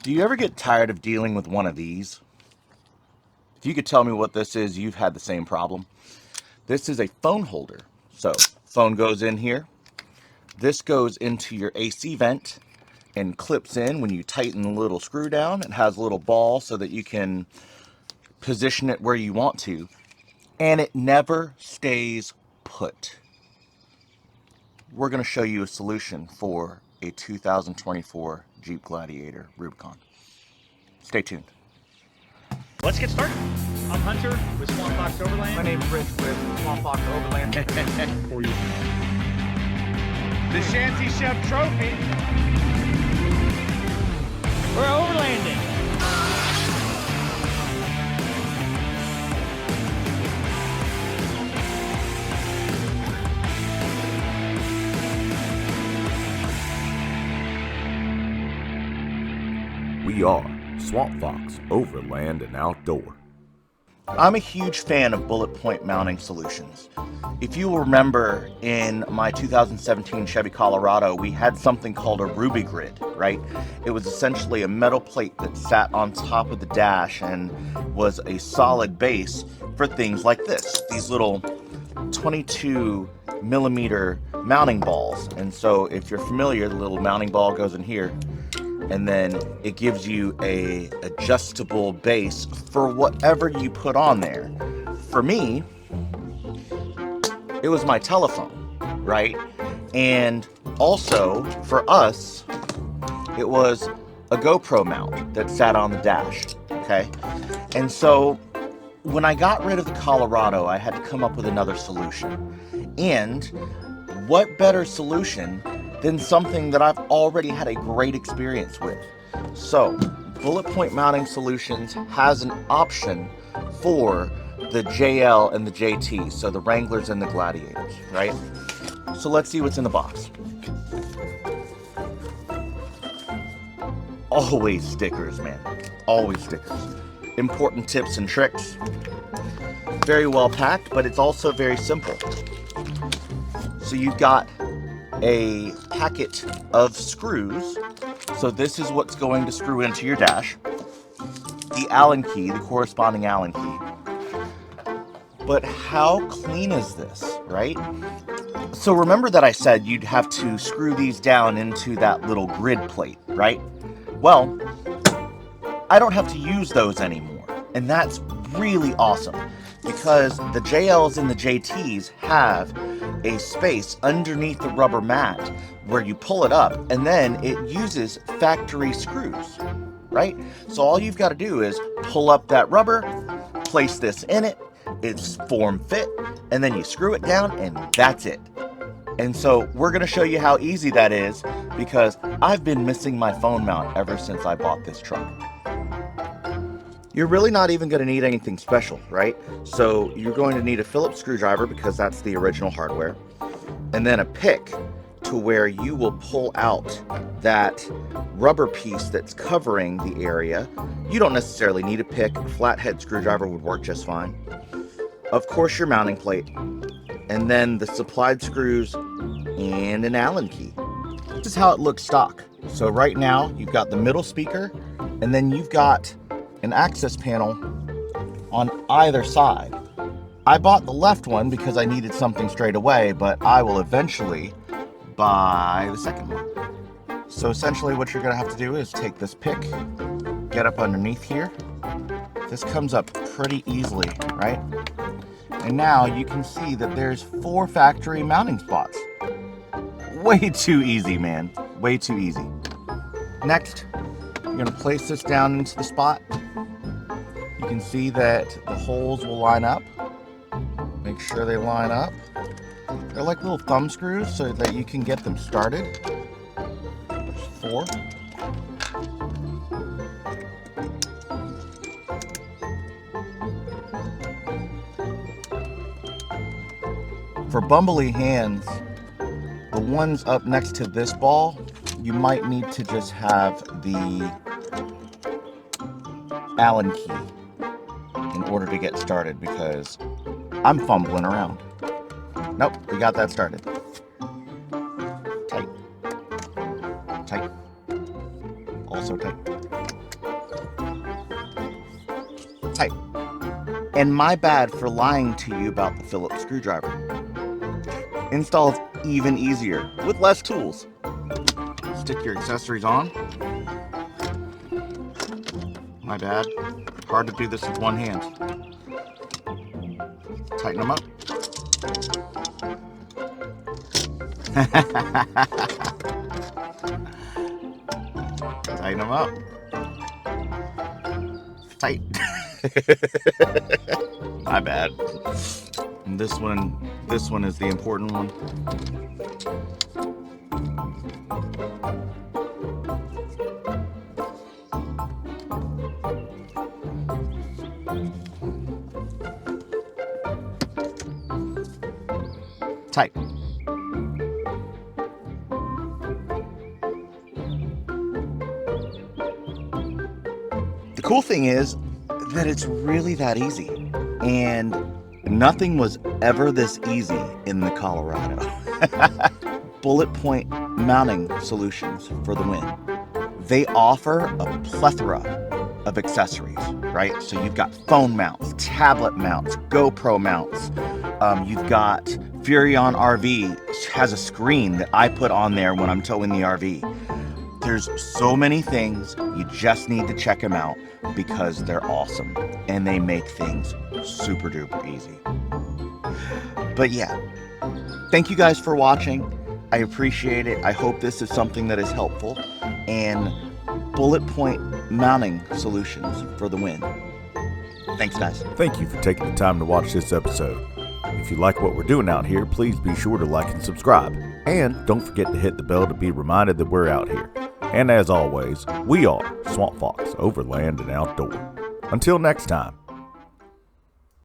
Do you ever get tired of dealing with one of these? If you could tell me what this is, you've had the same problem. This is a phone holder. So, phone goes in here. This goes into your AC vent and clips in when you tighten the little screw down. It has a little ball so that you can position it where you want to. And it never stays put. We're going to show you a solution for a 2024 Jeep Gladiator Rubicon. Stay tuned. Let's get started. I'm Hunter with Swamp Fox Overland. My name's Rich with Swamp Fox Overland. For you. The Shanty Chef Trophy. We're overlanding. We are Swamp Fox Overland and Outdoor. I'm a huge fan of Bulletpoint mounting solutions. If you will remember, in my 2017 Chevy Colorado, we had something called a Ruby Grid, right? It was essentially a metal plate that sat on top of the dash and was a solid base for things like this, these little 22 millimeter mounting balls. And so if you're familiar, the little mounting ball goes in here, and then it gives you a adjustable base for whatever you put on there. For me, it was my telephone, right? And also for us, it was a GoPro mount that sat on the dash, okay? And so when I got rid of the Colorado, I had to come up with another solution. And what better solution than something that I've already had a great experience with. So, Bulletpoint Mounting Solutions has an option for the JL and the JT, so the Wranglers and the Gladiators, right? So let's see what's in the box. Always stickers, man. Always stickers. Important tips and tricks. Very well packed, but it's also very simple. So you've got a packet of screws. So this is what's going to screw into your dash. The Allen key, the corresponding Allen key. But how clean is this, right? So remember that I said you'd have to screw these down into that little grid plate, right? Well, I don't have to use those anymore. And that's really awesome because the JLs and the JTs have a space underneath the rubber mat where you pull it up, and then it uses factory screws, right? So all you've got to do is pull up that rubber, place this in it, it's form fit, and then you screw it down, and that's it. And so we're going to show you how easy that is because I've been missing my phone mount ever since I bought this truck. You're really not even going to need anything special, right? So you're going to need a Phillips screwdriver because that's the original hardware, and then a pick to where you will pull out that rubber piece that's covering the area. You don't necessarily need a pick. A flathead screwdriver would work just fine. Of course, your mounting plate, and then the supplied screws and an Allen key. This is how it looks stock. So right now, you've got the middle speaker, and then you've got an access panel on either side. I bought the left one because I needed something straight away, but I will eventually buy the second one. So essentially what you're gonna have to do is take this pick, get up underneath here. This comes up pretty easily, right? And now you can see that there's 4 factory mounting spots. Way too easy, man. Way too easy. Next, you're gonna place this down into the spot. You can see that the holes will line up. Make sure they line up. They're like little thumb screws so that you can get them started. There's 4. For bumbly hands, the ones up next to this ball, you might need to just have the Allen key in order to get started because I'm fumbling around. Nope, we got that started. Tight. Tight. Also tight. tight. And my bad for lying to you about the Phillips screwdriver. Install is even easier with less tools. Stick your accessories on. My bad. Hard to do this with one hand. Tighten them up. Tighten them up. Tight. My bad. And this one is the important one. Tight. The cool thing is that it's really that easy, and nothing was ever this easy in the Colorado. Bulletpoint mounting solutions for the win. They offer a plethora of accessories, right? So you've got phone mounts, tablet mounts, GoPro mounts. You've got Furion RV has a screen that I put on there when I'm towing the RV. There's so many things, you just need to check them out because they're awesome and they make things super duper easy. But yeah, thank you guys for watching. I appreciate it. I hope this is something that is helpful. And Bulletpoint mounting solutions for the win. Thanks, guys. Thank you for taking the time to watch this episode. If you like what we're doing out here, please be sure to like and subscribe. And don't forget to hit the bell to be reminded that we're out here. And as always, we are Swamp Fox, Overland and Outdoor. Until next time.